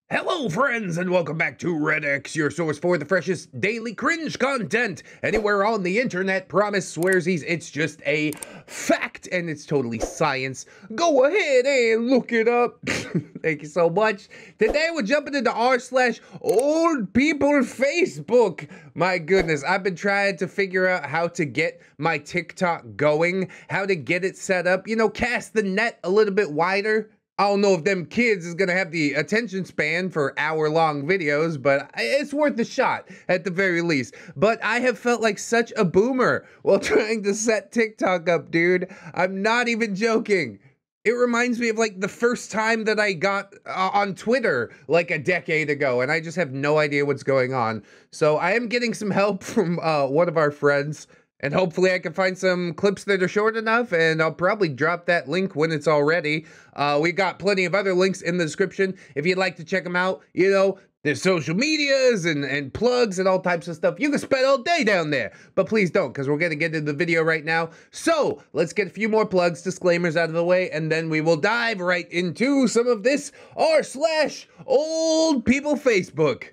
Hello, friends, and welcome back to RedX, your source for the freshest daily cringe content anywhere on the internet. Promise swearsies, it's just a fact, and it's totally science. Go ahead and look it up. Thank you so much. Today, we're jumping into r/old people Facebook. My goodness, I've been trying to figure out how to get my TikTok going, how to get it set up, cast the net a little bit wider. I don't know if them kids is gonna have the attention span for hour-long videos, but it's worth a shot at the very least. But I have felt like such a boomer while trying to set TikTok up, dude. I'm not even joking. It reminds me of like the first time that I got on Twitter like a decade ago, and I just have no idea what's going on. So I am getting some help from one of our friends. And hopefully I can find some clips that are short enough, and I'll probably drop that link when it's all ready. We got plenty of other links in the description if you'd like to check them out. There's social medias and plugs and all types of stuff. You can spend all day down there, but please don't, because we're going to get into the video right now. So let's get a few more plugs, disclaimers out of the way, and then we will dive right into some of this r/old people Facebook.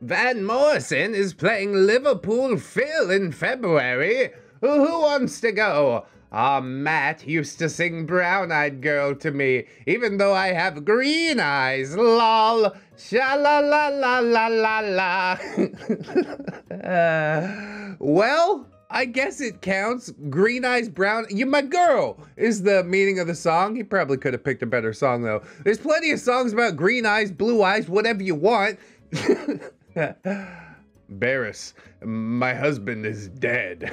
Van Morrison is playing Liverpool Phil in February. Who wants to go? Matt used to sing Brown-Eyed Girl to me, even though I have green eyes. Lol. Sha-la-la-la-la-la-la. Well, I guess it counts. Green eyes, brown. You my girl is the meaning of the song. He probably could have picked a better song, though. There's plenty of songs about green eyes, blue eyes, whatever you want. Barris, my husband is dead.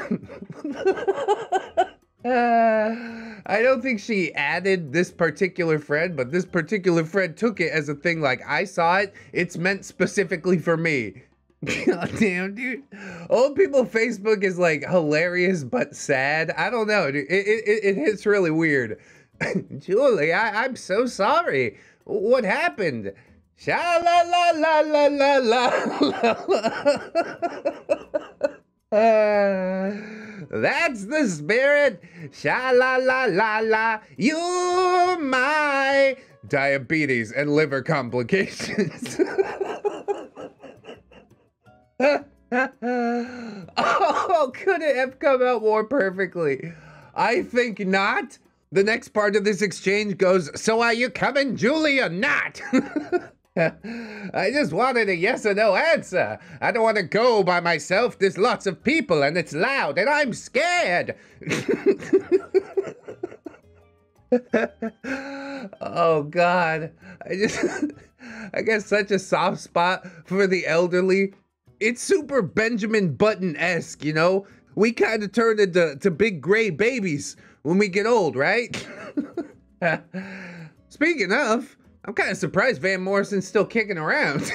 I don't think she added this particular friend, but this particular friend took it as a thing like, I saw it, it's meant specifically for me. God damn, dude. Old people Facebook is like hilarious but sad. I don't know, dude. It hits really weird. Julie, I'm so sorry. What happened? Sha la la la la la la. That's the spirit. Sha la la la la. You're my diabetes and liver complications. Oh, could it have come out more perfectly? I think not. The next part of this exchange goes, so are you coming, Julie, or not? I just wanted a yes or no answer. I don't want to go by myself. There's lots of people and it's loud and I'm scared. Oh God. I got such a soft spot for the elderly. It's super Benjamin Button-esque, We kind of turn into big gray babies when we get old, right? Speaking of, I'm kind of surprised Van Morrison's still kicking around.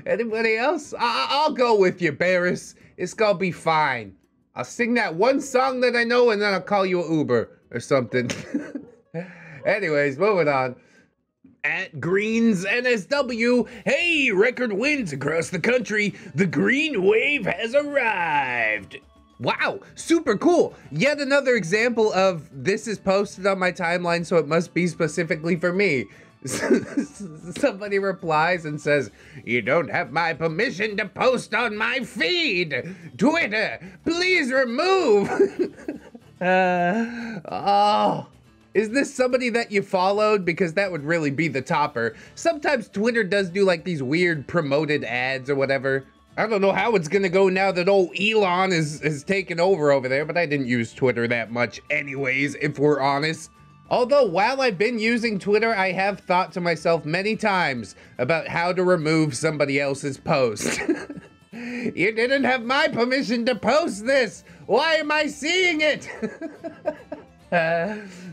Anybody else? I'll go with you, Barris. It's gonna be fine. I'll sing that one song that I know and then I'll call you an Uber or something. Anyways, moving on. At Greens NSW, hey, record wins across the country. The green wave has arrived. Wow, super cool. Yet another example of this is posted on my timeline, so it must be specifically for me. Somebody replies and says, you don't have my permission to post on my feed. Twitter, please remove. Oh, is this somebody that you followed? Because that would really be the topper. Sometimes Twitter does do like these weird promoted ads or whatever. I don't know how it's gonna go now that old Elon is taken over there, but I didn't use Twitter that much anyways, if we're honest. Although, while I've been using Twitter, I have thought to myself many times about how to remove somebody else's post. You didn't have my permission to post this! Why am I seeing it?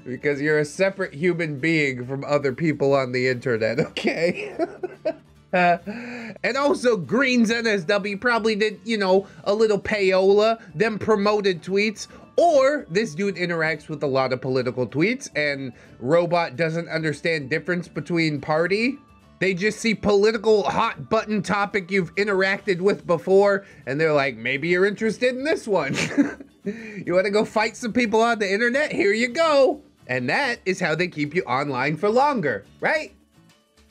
Because you're a separate human being from other people on the internet, okay? And also, Greens NSW probably did, a little payola, them promoted tweets, or this dude interacts with a lot of political tweets and Robot doesn't understand difference between party. They just see political hot button topic you've interacted with before and they're like, maybe you're interested in this one. You want to go fight some people on the internet? Here you go. And that is how they keep you online for longer, right?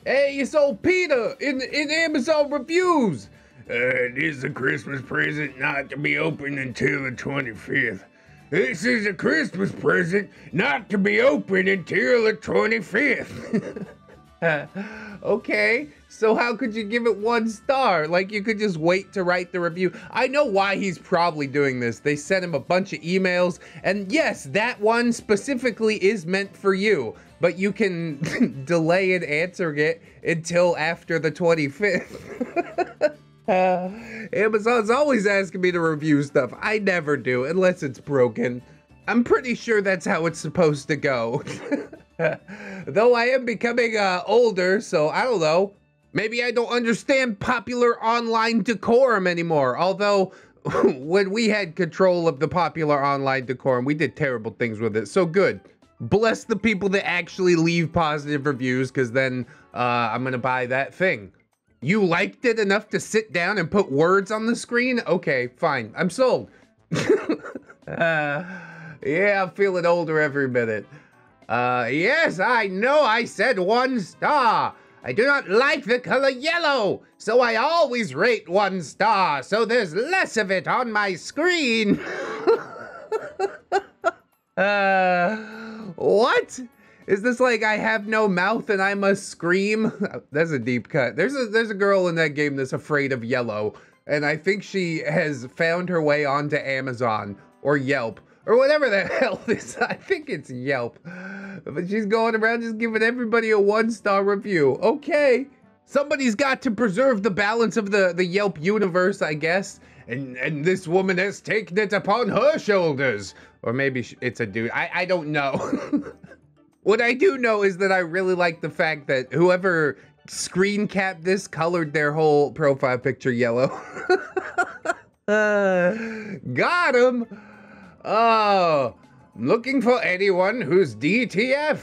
Hey, it's old Peter in Amazon reviews. This is a Christmas present not to be opened until the 25th. This is a Christmas present not to be opened until the 25th. Okay, so how could you give it 1 star? Like, you could just wait to write the review. I know why he's probably doing this. They sent him a bunch of emails, and yes, that one specifically is meant for you, but you can delay in answering it until after the 25th. Amazon's always asking me to review stuff. I never do, unless it's broken. I'm pretty sure that's how it's supposed to go. Though I am becoming older, so I don't know. Maybe I don't understand popular online decorum anymore. Although, when we had control of the popular online decorum, we did terrible things with it. So good. Bless the people that actually leave positive reviews, because then I'm gonna buy that thing. You liked it enough to sit down and put words on the screen? Okay, fine. I'm sold. Yeah, I'm feeling older every minute. Yes, I know I said 1 star. I do not like the color yellow, so I always rate 1 star, so there's less of it on my screen. What? Is this like I have no mouth and I must scream? That's a deep cut. There's a girl in that game that's afraid of yellow, and I think she has found her way onto Amazon or Yelp or whatever the hell this. I think it's Yelp, but she's going around just giving everybody a 1-star review. Okay, somebody's got to preserve the balance of the Yelp universe, I guess. And this woman has taken it upon her shoulders, or maybe it's a dude. I don't know. What I do know is that I really like the fact that whoever screen capped this colored their whole profile picture yellow. Got him. Oh, I'm looking for anyone who's DTF.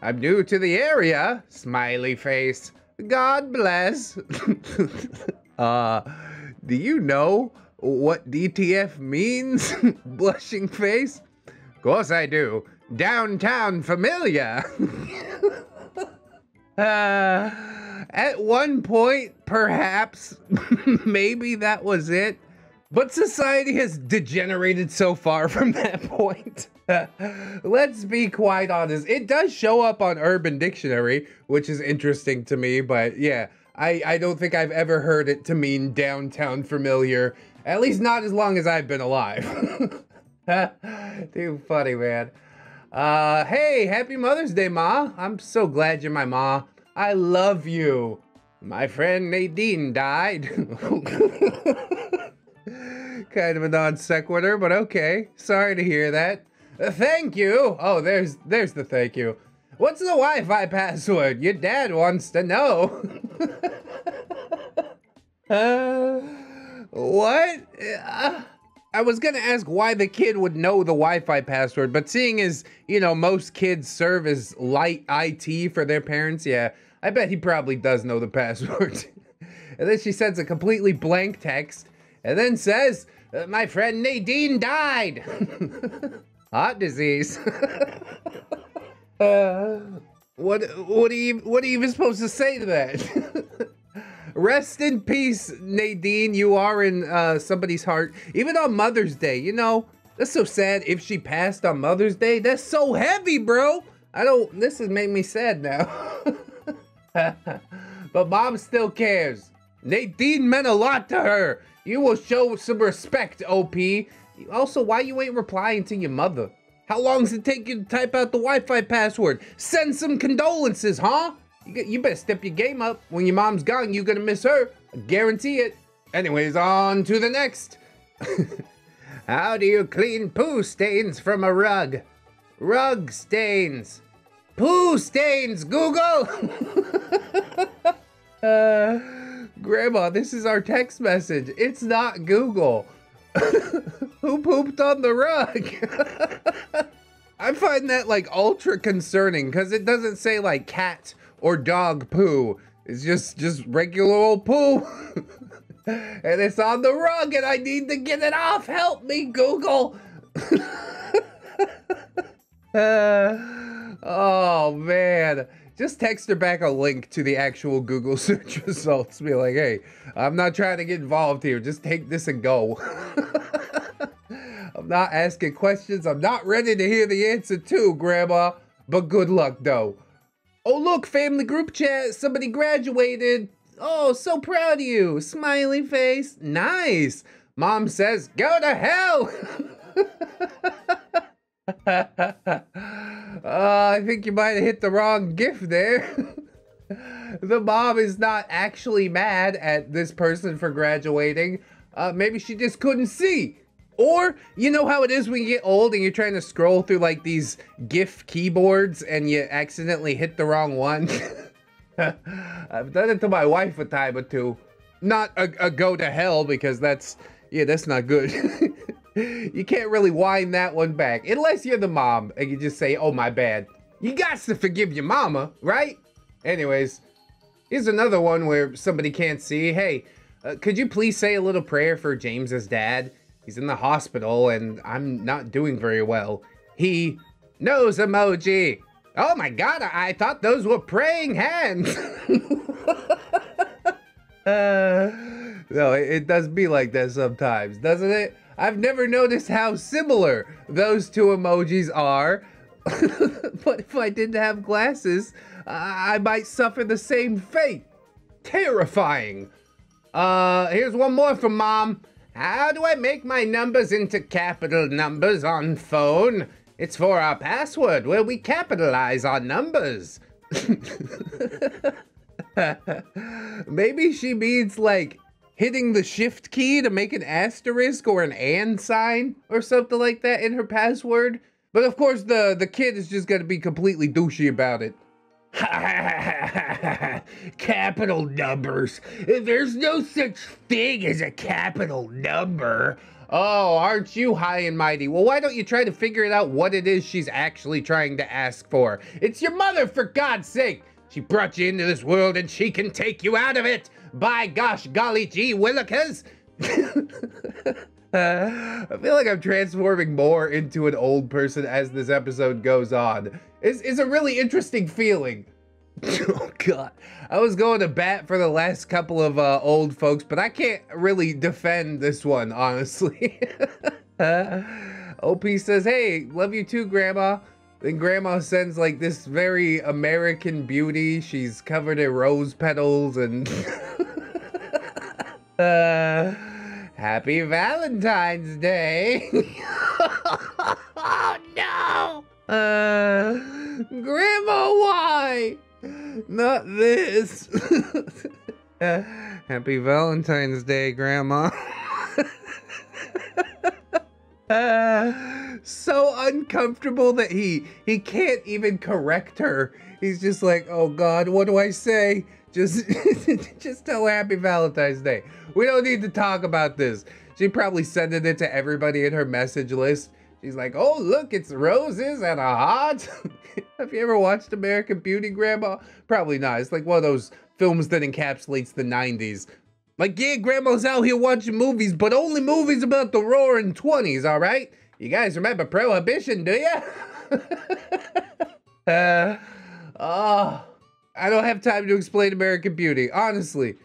I'm new to the area. Smiley face. God bless. Do you know what DTF means? Blushing face. Of course I do. Downtown familiar. At one point, perhaps, maybe that was it. But society has degenerated so far from that point. Let's be quite honest. It does show up on Urban Dictionary, which is interesting to me, but yeah, I don't think I've ever heard it to mean downtown familiar, at least not as long as I've been alive. Too funny, man. Hey, happy Mother's Day, Ma. I'm so glad you're my ma. I love you. My friend Nadine died. Kind of a non sequitur, but okay. Sorry to hear that. Thank you. Oh, there's the thank you. What's the Wi-Fi password? Your dad wants to know. What? I was gonna ask why the kid would know the Wi-Fi password, but seeing as, you know, most kids serve as light IT for their parents, yeah, I bet he probably does know the password. And then she sends a completely blank text, and then says, my friend Nadine died. Heart disease. What are you even supposed to say to that? Rest in peace, Nadine. You are in somebody's heart. Even on Mother's Day, you know, that's so sad. If she passed on Mother's Day, that's so heavy, bro. This has made me sad now. But Mom still cares. Nadine meant a lot to her. You will show some respect, OP. Also, why you ain't replying to your mother? How long does it take you to type out the Wi-Fi password? Send some condolences, huh? You better step your game up. When your mom's gone, you're gonna miss her. I guarantee it. Anyways, on to the next. How do you clean poo stains from a rug? Rug stains. Poo stains, Google! Grandma, this is our text message. It's not Google. Who pooped on the rug? I find that like ultra concerning because it doesn't say like cat or dog poo. It's just regular old poo. And it's on the rug and I need to get it off. Help me, Google. Oh man. Just text her back a link to the actual Google search results. Be like, hey, I'm not trying to get involved here. Just take this and go. I'm not asking questions. I'm not ready to hear the answer to, Grandma. But good luck, though. Oh, look, family group chat. Somebody graduated. Oh, so proud of you. Smiley face. Nice. Mom says, go to hell. I think you might have hit the wrong gift there. The mom is not actually mad at this person for graduating. Maybe she just couldn't see. Or, you know how it is when you get old and you're trying to scroll through like these GIF keyboards and you accidentally hit the wrong one? I've done it to my wife a time or two. Not a go to hell, because that's not good. You can't really wind that one back, unless you're the mom and you just say, oh, my bad. You got to forgive your mama, right? Anyways, here's another one where somebody can't see. Hey, could you please say a little prayer for James's dad? He's in the hospital and I'm not doing very well. He knows emoji. Oh my God, I thought those were praying hands. No, it does be like that sometimes, doesn't it? I've never noticed how similar those two emojis are. But if I didn't have glasses, I might suffer the same fate. Terrifying. Here's one more from Mom. How do I make my numbers into capital numbers on phone? It's for our password where we capitalize our numbers. Maybe she means like hitting the shift key to make an asterisk or an and sign or something like that in her password. But of course the kid is just gonna be completely douchey about it. Capital numbers. There's no such thing as a capital number. Oh, aren't you high and mighty? Well, why don't you try to figure it out what it is she's actually trying to ask for? It's your mother, for God's sake. She brought you into this world and she can take you out of it. By gosh, golly gee willikers. I feel like I'm transforming more into an old person as this episode goes on. It's a really interesting feeling. Oh God, I was going to bat for the last couple of old folks, but I can't really defend this one, honestly. OP says, hey, love you too, Grandma. Then Grandma sends like this very American beauty. She's covered in rose petals and... Happy Valentine's Day. Oh no. Grandma, why? Not this. Happy Valentine's Day, Grandma. So uncomfortable that he can't even correct her. He's just like, oh God, what do I say? Just tell her Happy Valentine's Day. We don't need to talk about this. She probably sent it to everybody in her message list. She's like, oh, look, it's roses and a heart. Have you ever watched American Beauty, Grandma? Probably not. It's like one of those films that encapsulates the 90s. Like, yeah, Grandma's out here watching movies, but only movies about the roaring 20s, all right? You guys remember Prohibition, do you? I don't have time to explain American Beauty, honestly.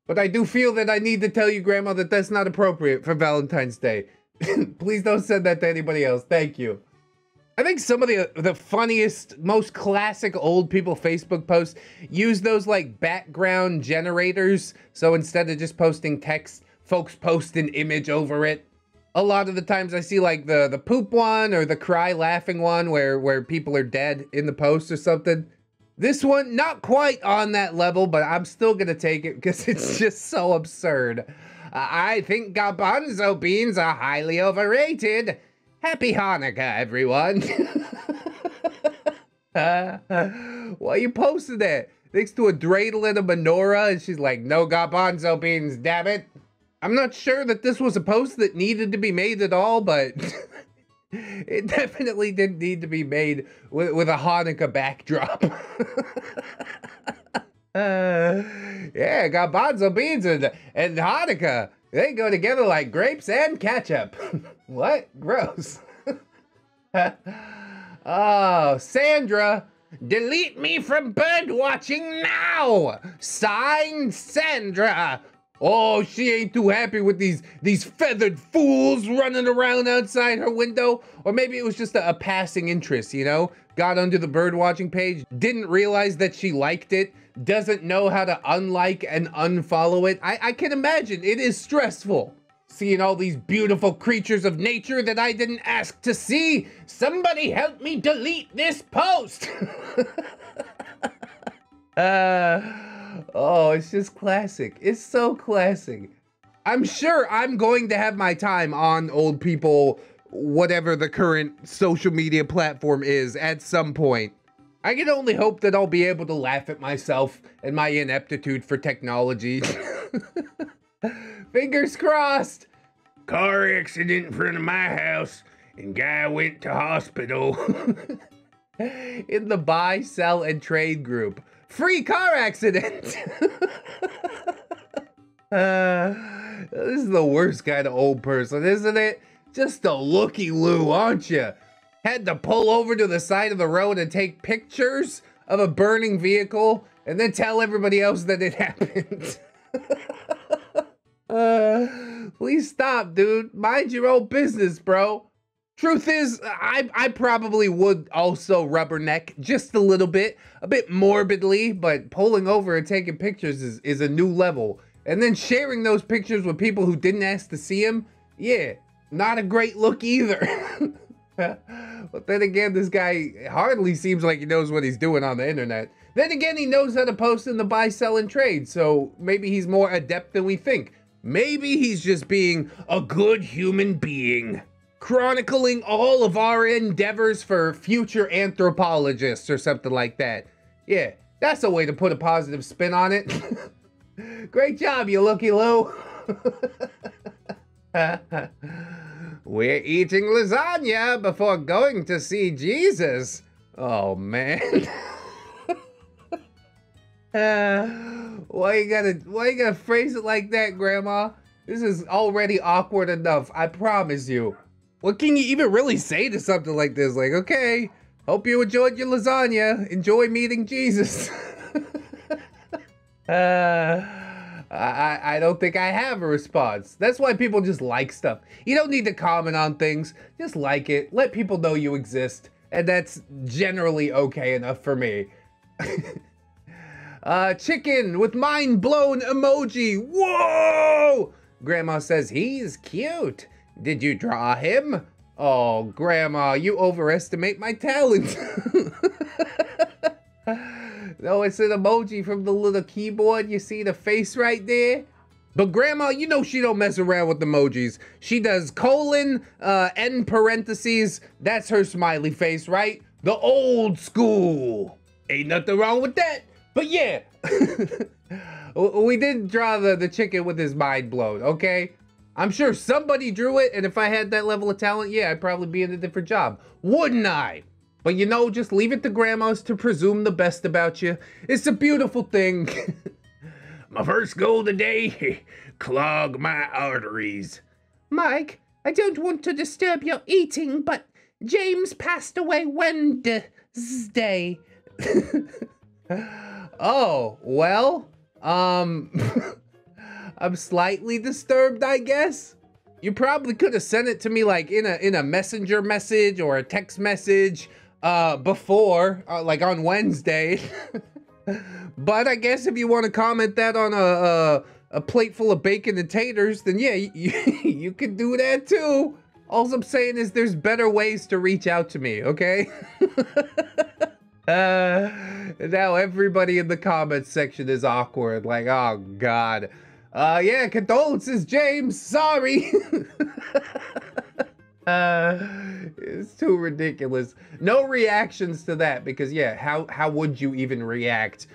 But I do feel that I need to tell you, Grandma, that that's not appropriate for Valentine's Day. Please don't send that to anybody else. Thank you. I think some of the funniest, most classic old people Facebook posts use those like background generators. So instead of just posting text, folks post an image over it. A lot of the times I see like the poop one or the cry laughing one where people are dead in the post or something. This one, not quite on that level, but I'm still gonna take it because it's just so absurd. I think garbanzo beans are highly overrated. Happy Hanukkah, everyone. Why you posting that? Next to a dreidel and a menorah, and she's like, no garbanzo beans, damn it. I'm not sure that this was a post that needed to be made at all, but it definitely didn't need to be made with a Hanukkah backdrop. Yeah, garbanzo beans and Hanukkah, they go together like grapes and ketchup. What? Gross. Oh, Sandra, delete me from bird watching now. Signed, Sandra. Oh, she ain't too happy with these feathered fools running around outside her window. Or maybe it was just a passing interest, you know? Got onto the bird watching page, didn't realize that she liked it, doesn't know how to unlike and unfollow it. I can imagine it is stressful. Seeing all these beautiful creatures of nature that I didn't ask to see. Somebody help me delete this post. Oh, it's just classic. It's so classic. I'm sure I'm going to have my time on Old People, whatever the current social media platform is, at some point. I can only hope that I'll be able to laugh at myself and my ineptitude for technology. Fingers crossed. Car accident in front of my house and guy went to hospital. In the buy, sell, and trade group. Free car accident. This is the worst kind of old person, isn't it? Just a looky-loo, aren't you? Had to pull over to the side of the road and take pictures of a burning vehicle and then tell everybody else that it happened. Please stop, dude. Mind your own business, bro. Truth is, I probably would also rubberneck just a little bit, a bit morbidly, but pulling over and taking pictures is a new level. And then sharing those pictures with people who didn't ask to see them, yeah, not a great look either. But then again, this guy hardly seems like he knows what he's doing on the internet. Then again, he knows how to post in the buy, sell, and trade, so maybe he's more adept than we think. Maybe he's just being a good human being, chronicling all of our endeavors for future anthropologists or something like that. Yeah, that's a way to put a positive spin on it. Great job, you looky-loo. We're eating lasagna before going to see Jesus. Oh, man. Why you gotta phrase it like that, Grandma? This is already awkward enough, I promise you. What can you even really say to something like this? Like, okay, hope you enjoyed your lasagna. Enjoy meeting Jesus. I don't think I have a response. That's why people just like stuff. You don't need to comment on things. Just like it. Let people know you exist. And that's generally okay enough for me. Chicken with mind blown emoji. Whoa! Grandma says he's cute. Did you draw him? Oh, Grandma, you overestimate my talent. No, it's an emoji from the little keyboard. You see the face right there? But Grandma, you know she don't mess around with emojis. She does colon, end parentheses. That's her smiley face, right? The old school. Ain't nothing wrong with that. But yeah, we did draw the chicken with his mind blown, okay? I'm sure somebody drew it, and if I had that level of talent, yeah, I'd probably be in a different job. Wouldn't I? But you know, just leave it to grandmas to presume the best about you. It's a beautiful thing. My first goal today, clog my arteries. Mike, I don't want to disturb your eating, but James passed away Wednesday. Oh, well, I'm slightly disturbed, I guess. You probably could have sent it to me like in a messenger message or a text message before, like on Wednesday. But I guess if you want to comment that on a plate full of bacon and taters, then yeah, you can do that too. All I'm saying is there's better ways to reach out to me, okay? Now everybody in the comments section is awkward, like, oh God. Yeah, condolences, James, sorry. It's too ridiculous. No reactions to that, because yeah, how would you even react?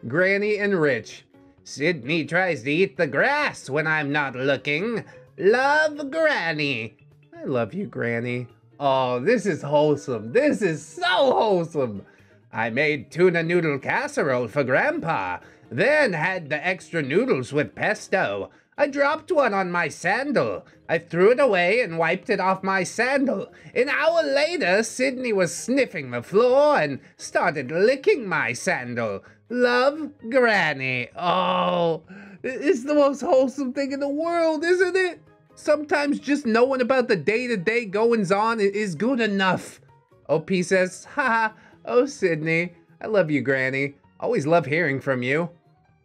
Granny and Rich. Sydney tries to eat the grass when I'm not looking. Love, Granny. I love you, Granny. Oh, this is wholesome. This is so wholesome. I made tuna noodle casserole for Grandpa, then had the extra noodles with pesto. I dropped one on my sandal. I threw it away and wiped it off my sandal. An hour later, Sydney was sniffing the floor and started licking my sandal. Love, Granny. Oh, it's the most wholesome thing in the world, isn't it? Sometimes just knowing about the day-to-day goings-on is good enough. OP says, haha, oh, Sydney, I love you, Granny. Always love hearing from you.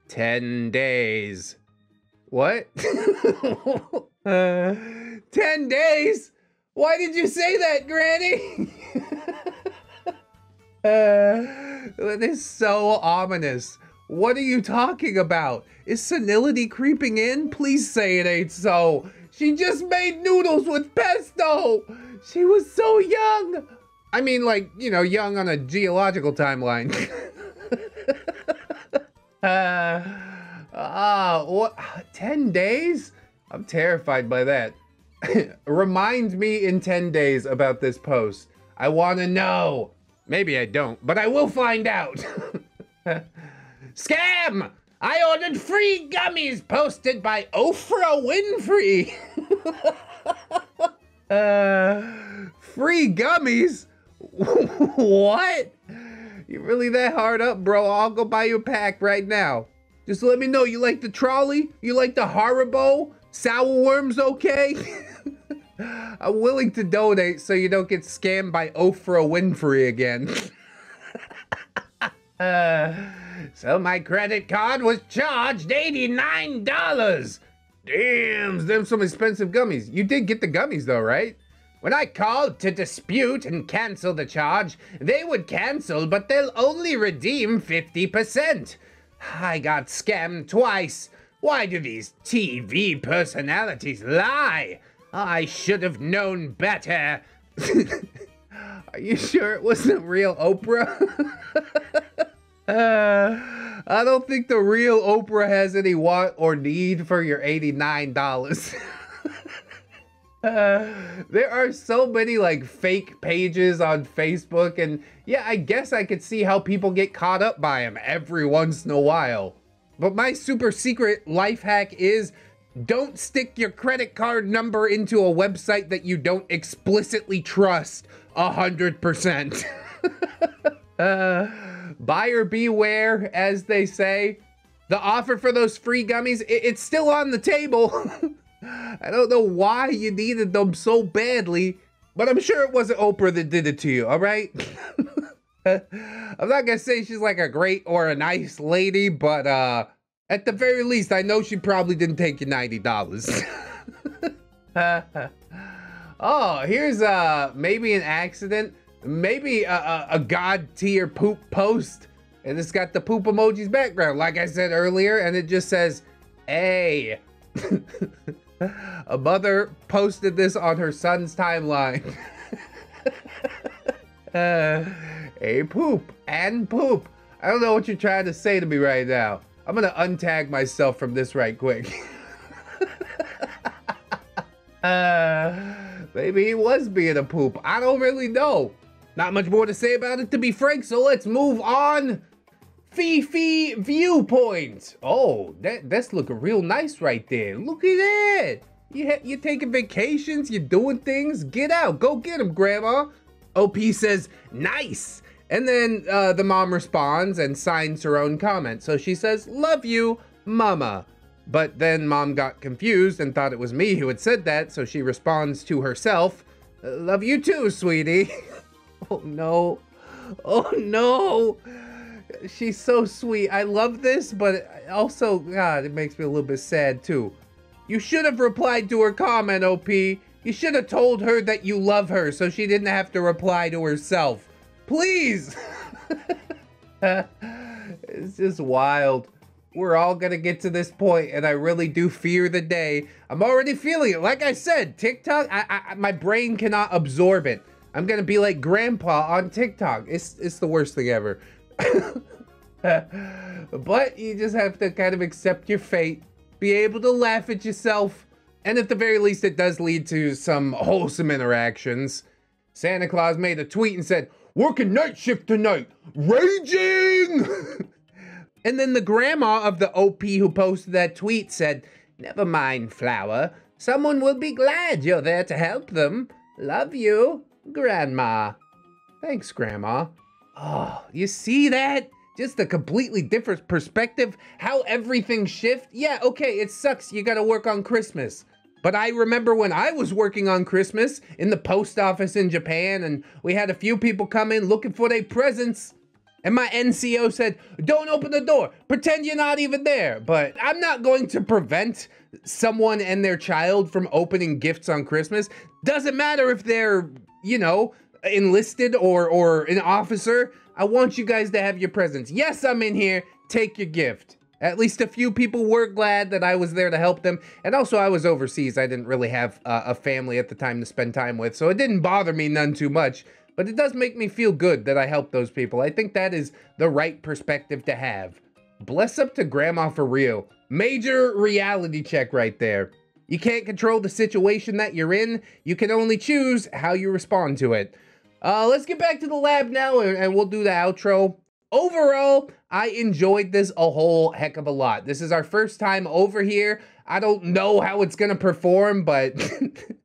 10 days. What? 10 days? Why did you say that, Granny? That is so ominous. What are you talking about? Is senility creeping in? Please say it ain't so. She just made noodles with pesto. She was so young. I mean, like, you know, young on a geological timeline. What? 10 days? I'm terrified by that. Remind me in 10 days about this post. I want to know. Maybe I don't, but I will find out. Scam! I ordered free gummies posted by Oprah Winfrey. Free gummies? What? You really that hard up, bro? I'll go buy you a pack right now. Just let me know, you like the trolley? You like the Haribo? Sour worms okay? I'm willing to donate so you don't get scammed by Oprah Winfrey again. So my credit card was charged $89. Damn, them some expensive gummies. You did get the gummies though, right? When I called to dispute and cancel the charge, they would cancel, but they'll only redeem 50%. I got scammed twice. Why do these TV personalities lie? I should have known better. Are you sure it wasn't real Oprah? I don't think the real Oprah has any want or need for your $89. There are so many like fake pages on Facebook, and yeah, I guess I could see how people get caught up by them every once in a while. But my super secret life hack is don't stick your credit card number into a website that you don't explicitly trust 100%. Buyer beware, as they say. The offer for those free gummies, it's still on the table. I don't know why you needed them so badly, but I'm sure it wasn't Oprah that did it to you, all right? I'm not gonna say she's like a great or a nice lady, but at the very least, I know she probably didn't take you $90. Oh, here's maybe an accident. Maybe a god tier poop post, and it's got the poop emoji's background, like I said earlier, and it just says, hey. A mother posted this on her son's timeline. Hey, poop and poop. I don't know what you're trying to say to me right now. I'm gonna untag myself from this right quick. Maybe he was being a poop. I don't really know. Not much more to say about it, to be frank, so let's move on. Fifi viewpoint. Oh, that's looking real nice right there. Look at that. You're taking vacations, you're doing things. Get out, go get them, Grandma. OP says, nice. And then the mom responds and signs her own comment. So she says, love you, Mama. But then Mom got confused and thought it was me who had said that, so she responds to herself, love you too, sweetie. Oh no, oh no. She's so sweet. I love this, but also, God, it makes me a little bit sad too. You should have replied to her comment, OP. You should have told her that you love her so she didn't have to reply to herself. Please. It's just wild. We're all gonna get to this point, and I really do fear the day. I'm already feeling it. Like I said, TikTok, my brain cannot absorb it. I'm gonna be like Grandpa on TikTok. It's the worst thing ever. But you just have to kind of accept your fate, be able to laugh at yourself, and at the very least it does lead to some wholesome interactions. Santa Claus made a tweet and said, working night shift tonight, raging. And then the grandma of the OP who posted that tweet said, Never mind, Flower. Someone will be glad you're there to help them. Love you, Grandma. Thanks, Grandma. Oh, you see that? Just a completely different perspective. How everything shifts. Yeah, okay, it sucks. You gotta work on Christmas. But I remember when I was working on Christmas in the post office in Japan, and we had a few people come in looking for their presents. And my NCO said, don't open the door. Pretend you're not even there. But I'm not going to prevent someone and their child from opening gifts on Christmas. Doesn't matter if they're, you know, enlisted or an officer. I want you guys to have your presents. Yes, I'm in here. Take your gift. At least a few people were glad that I was there to help them. And also, I was overseas. I didn't really have a family at the time to spend time with. So it didn't bother me none too much. But it does make me feel good that I helped those people. I think that is the right perspective to have. Bless up to Grandma for real. Major reality check right there. You can't control the situation that you're in. You can only choose how you respond to it. Let's get back to the lab now and we'll do the outro. Overall, I enjoyed this a whole heck of a lot. This is our first time over here. I don't know how it's gonna perform, but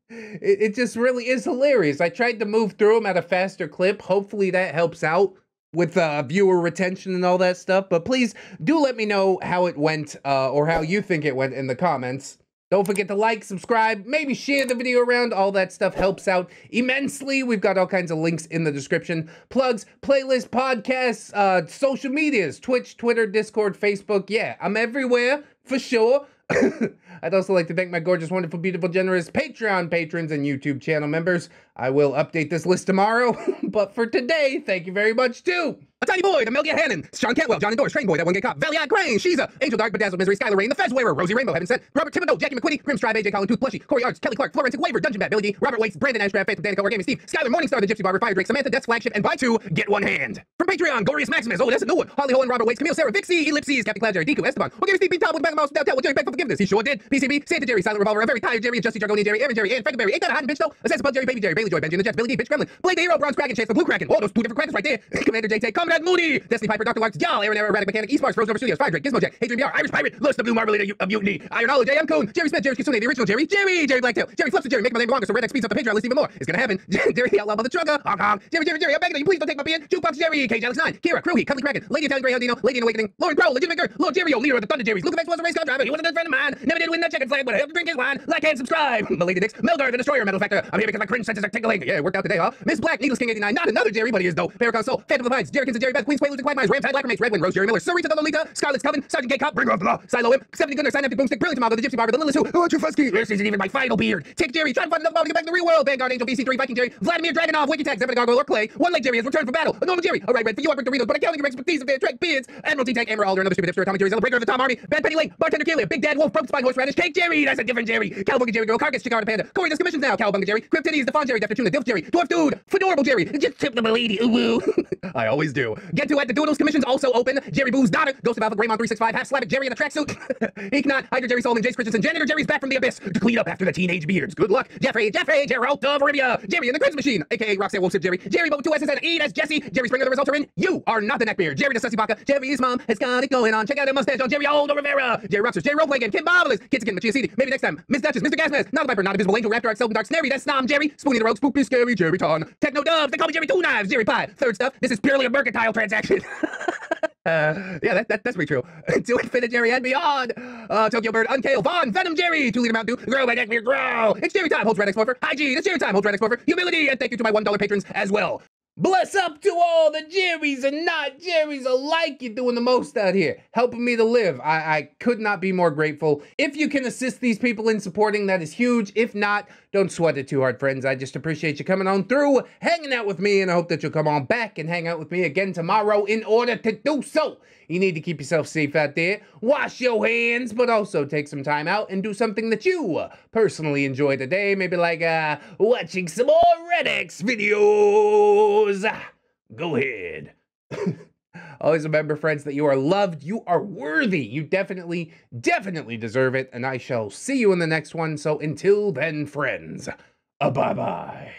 it just really is hilarious. I tried to move through them at a faster clip. Hopefully that helps out with viewer retention and all that stuff. But please do let me know how it went or how you think it went in the comments. Don't forget to like, subscribe, maybe share the video around. All that stuff helps out immensely. We've got all kinds of links in the description. Plugs, playlists, podcasts, social medias, Twitch, Twitter, Discord, Facebook. Yeah, I'm everywhere for sure. I'd also like to thank my gorgeous, wonderful, beautiful, generous Patreon patrons and YouTube channel members. I will update this list tomorrow, but for today, thank you very much too. A Tiny Boy, the Melgia Hannon, Sean Cantwell, John Endorse, Train Boy, that one gay cop, Valiant Crane, Shiza, Angel Dark, Bedazzled Misery, Skylar Rain, The Fez Wearer, Rosie Rainbow, Heaven Sent, Robert Thibodeau, Jackie McQuitty, Grim Strive, AJ Colin, Tooth Plushy, Corey Arts, Kelly Clark, Florentic Waver, Dungeon Bat, Billy D, Robert Waits, Brandon Ashcraft, Faith Danica, Wargaming Steve, Skylar Morningstar, The Gypsy Barber, Fire Drake, Samantha, Death's Flagship, and buy two, get one hand. From Patreon, Gorius Maximus, oh, that's a new one, Holly Ho and Robert Waits, Camille Sarah, Vixie, Ellipses, Captain Cloud, Jerry, Deku, Esteban, Wargaming Steve, Beat Top with Bag of Mouse, Without Tell, with Jerry, Beg for Forgiveness, he sure did, PCB, Santa Jerry, Silent Revolver, a very tired Jerry, and Justy Jargonian Jerry, Aaron Jerry, and Frankenberry, ain't that a hot bitch though, Assassin Bug Jerry, Baby Jerry, Bailey Joy, Benji and the Jets, Billy D, Bitch Gremlin, Blade the Hero, Bronze Kraken, Chase the Blue Kraken, oh, those two different Krakens right there, Commander JT, Comrade Moody, Destiny Piper, Dr. Larks, Y'all, Aaron Arrow, Radic Mechanic, Eastparks, Frozen Over Studios, Fire Drake, Gizmo Jack, Adrian BR, Irish Pirate, Lust, the Blue Marmalade of Mutiny, Iron Knowledge, J.M. Coon, Jerry Smith, Jerry Kisune, the original Jerry, Jerry Blacktail, Jerry Flips the Jerry, make my name longer so Red X speeds up the Patreon list even more. It's gonna happen. Jerry, the Outlaw of the Trugger, Hong Kong, Jerry, I'm begging you, please don't take my beard. Jukebox Jerry, Cage Alex 9, Kira, Crewheat, Cuddly Kraken, Lady Italian Greyhoundino, Lady in Awakening, Lauren Crow, Legitimate Girl, Lord Jerry, leader of the Thunder Jerrys, Luke of X was a race car driver, he was a good friend of mine, never did win that chicken flag, but I have to drink his wine, like and subscribe. Milady Dix, Melgar, the Destroyer, Metal Factor, I'm here because my cringe senses are tickling. Yeah, it worked out today, huh? Miss Black, Needless King 89, not another Jerry, but he is though. Paracon Soul, Phantom of the Vines, Jerrykins and Jerry Beth, Queen's Quaaludes and Quagmires, Ramtide, Lacrimate, Redwind, Rose, Jerry Miller, Sarita the Lolita, Scarlet's Coven, Sergeant Gay Cop, Bringer of the Law, Silo Imp, 70 Gunner, Synaptic Boomstick, Brilliant Tomago, the Gypsy Barber, the Lilith Who, oh, Trufusky, this isn't even my final beard. Tick Jerry, try to find enough money to get back to the real world. Vanguard Angel, VC3, Viking Jerry, Vladimir Dragonov, Wiki Tag, Zephyr Gargoyle, or Clay, One Leg Jerry has returned from battle, a normal Jerry, alright, red for you, I bring Doritos, but I can't your expertise of their Trek beards, Admiral T-Tank, Amber Alder, another stupid hipster, Tommy Jerry, Zeller, Breaker of the Tom Army, Bad Penny Lake, Bartender Kelia, Big Dad Wolf, Broke Spine, Horseradish, Cake Jerry, that's a different Jerry, Cowabunga Jerry Girl, Carcass, Chicago Panda, Corey, this commissions now, Cowabunga Jerry, Cryptides, the Fawn Jerry, Defter Tuna, Dilf Jerry, Dwarf Dude, Fedorable Jerry, just tip the lady, ooh woo. I always do. Get to at the Doodles commissions also open, Jerry Boo's daughter, Ghost of Alpha, Greymon 365, Half Slavic Jerry in a tracksuit, Eeknot, Hydra Jerry Solomon, Jace Christensen, Janitor Jerry's back from the abyss to clean up after the teenage beards. Good luck, Jeffrey, Geralt of Rivia, Jerry in the Crimson Machine, aka Roxanne Wolfsip Jerry, Jerry Boat 2 S's and E, that's Jesse, Jerry Springer, the results are in, you are not the neckbeard, Jerry the Sussy Baka, Jerry's mom has got it going on, check out her mustache on Jerry Aldo Rivera, Jerry Roxers, Jerry Roleplay Game, Kim Marvelous, Kitzikin, Machia CD, maybe next time, Miss Duchess, Mr. Gasmask, not a Viper, not a Visible Angel, Raptor, Selden Dark, Snary, that's Snom, Jerry, Spoonie the Rogue, Spooky Scary, Jerry Ton, Techno Dubs, they call me Jerry Two Knives, Jerry Pie, third stuff, this is purely a mercantile transaction. Yeah, that's pretty true. To Infinite Jerry and beyond. Tokyo Bird, Unkale, Vaughn, Venom Jerry, 2 Liter Mountain Dew, Grow by Neckbeard, Grow. It's Jerry time, holds Red X Morpher. Hygiene, it's Jerry time, holds Red X Morpher. Humility, and thank you to my $1 patrons as well. Bless up to all the Jerrys and not Jerrys alike. You're doing the most out here, helping me to live. I could not be more grateful. If you can assist these people in supporting, that is huge. If not, don't sweat it too hard, friends. I just appreciate you coming on through, hanging out with me, and I hope that you'll come on back and hang out with me again tomorrow in order to do so. You need to keep yourself safe out there. Wash your hands, but also take some time out and do something that you personally enjoy today. Maybe like watching some more Red X videos. Go ahead. Always remember, friends, that you are loved, you are worthy, you definitely deserve it, and I shall see you in the next one. So until then, friends, bye-bye.